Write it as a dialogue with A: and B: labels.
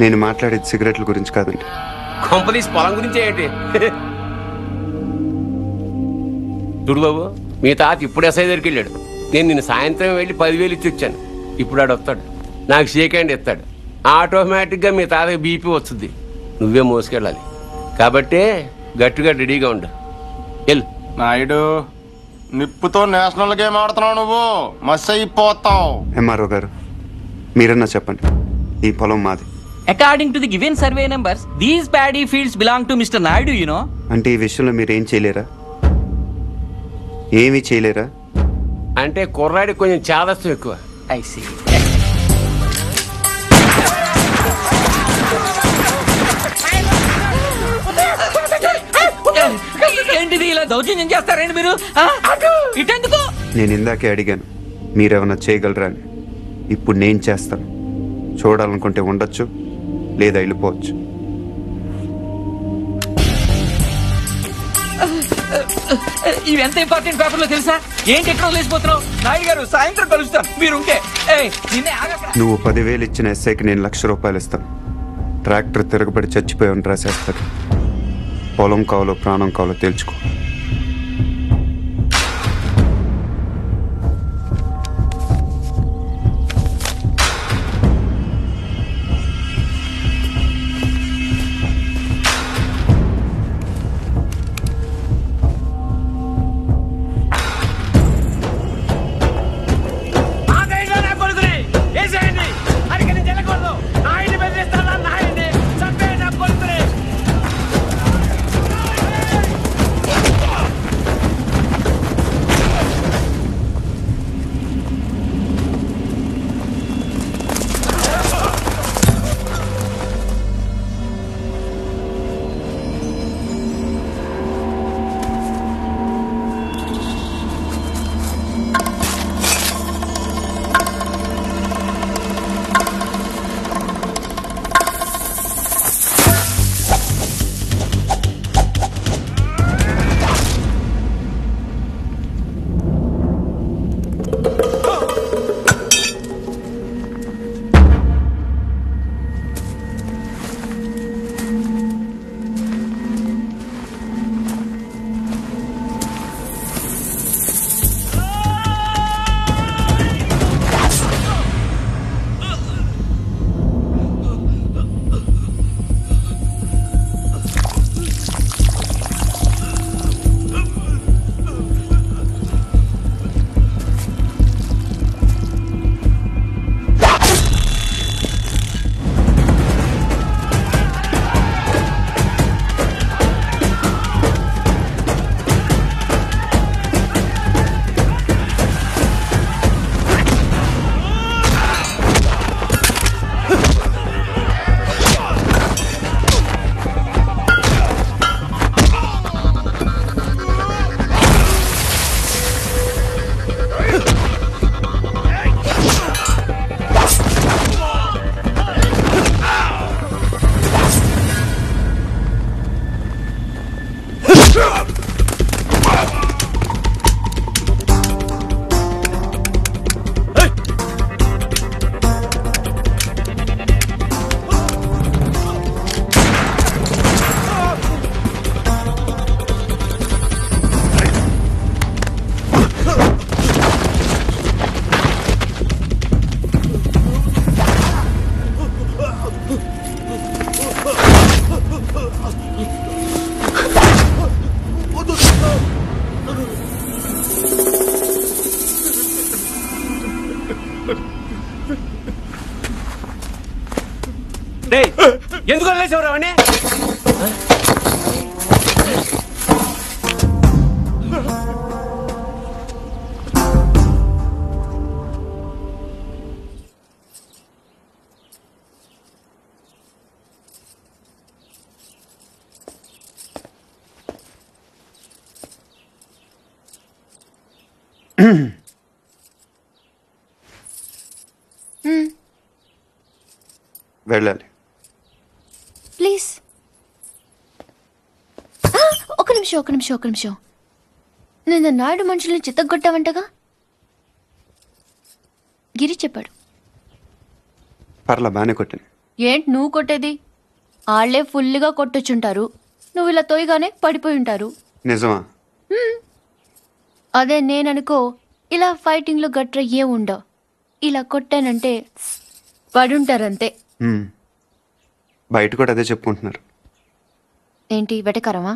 A: నేను మాట్లాడేది సిగరెట్ల గురించి కాదండి.
B: కంపెనీస్ పొలం గురించి ఏంటి? చూడు బాబు, మీ తాత ఇప్పుడు ఎస్ఐ దగ్గరికి వెళ్ళాడు. నేను నిన్న సాయంత్రం వెళ్ళి 10,000 ఇచ్చి వచ్చాను. ఇప్పుడు ఆడు వస్తాడు, నాకు షేక్ హ్యాండ్ ఇస్తాడు. ఆటోమేటిక్గా మీ తాతకి బీపీ వస్తుంది. నువ్వే మోసుకెళ్ళాలి కాబట్టి గట్టిగా రెడీగా ఉండు. వెళ్ళు.
C: నాయుడు, నిప్పుతో నేషనల్ గేమ్ ఆడుతున్నావు, నువ్వు మస్ అయిపోతావు.
A: ఎంఆర్ఓ గారు, మీరన్నా చెప్పండి, ఈ పొలం మాది.
D: According to the given survey numbers, these paddy fields belong to Mr. Naidu, you know.
A: అంటే ఈ విషయంలో మీరు ఏం చేయలేరా? ఏమీ చేయలేరా?
B: అంటే కుర్రాడికి కొంచెం చాదస్తం ఎక్కువ.
D: I see. ఏంటిది ఇలా దౌర్జన్యం చేస్తారండి మీరు? ఇటెందుకు?
A: నేను ఇందాకే అడిగాను మీరేమన్నా చేయగలరా అని. ఇప్పుడు నేను చేస్తాను. చూడాలనుకుంటే ఉండొచ్చు, లేదా వెళ్ళిపోవచ్చు.
D: ఇవి ఎంత ఇంపార్టెంట్ పేపర్లో తెలుసా? ఏంటి ఎక్కడ వదిలేసిపోతున్నావు? నాయుడు గారు, సాయంత్రం కలుస్తాను మీరుంటే.
A: నువ్వు 10,000 ఇచ్చిన ఎస్ఐకి నేను ₹1,00,000 ఇస్తాను. ట్రాక్టర్ తిరగబడి చచ్చిపోయావని రాసేస్తాడు. పొలం కావాలో ప్రాణం కావాలో తేల్చుకో.
B: ఎందుకు వదిలేసేవారు అవన్నీ?
A: వెళ్ళాలి.
E: ప్లీజ్ ఒక నిమిషం. నేను నాయుడు మనుషుల్ని చిత్తగొట్టావంటగా? గిరి చెప్పాడు.
A: పర్లా బాగానే కొట్టాను.
E: ఏంటి నువ్వు కొట్టేది? ఆళ్లే ఫుల్గా కొట్టొచ్చుంటారు, నువ్వు ఇలా తోయగానే పడిపోయి ఉంటారు.
A: నిజమా?
E: అదే నేననుకో, ఇలా ఫైటింగ్లో గట్ర ఏ ఉండవు. ఇలా కొట్టానంటే పడుంటారంతే.
A: హ్మ్. బయట కూడా అదే చెప్పుకుంటున్నారు.
E: ఏంటి వెటకరమా?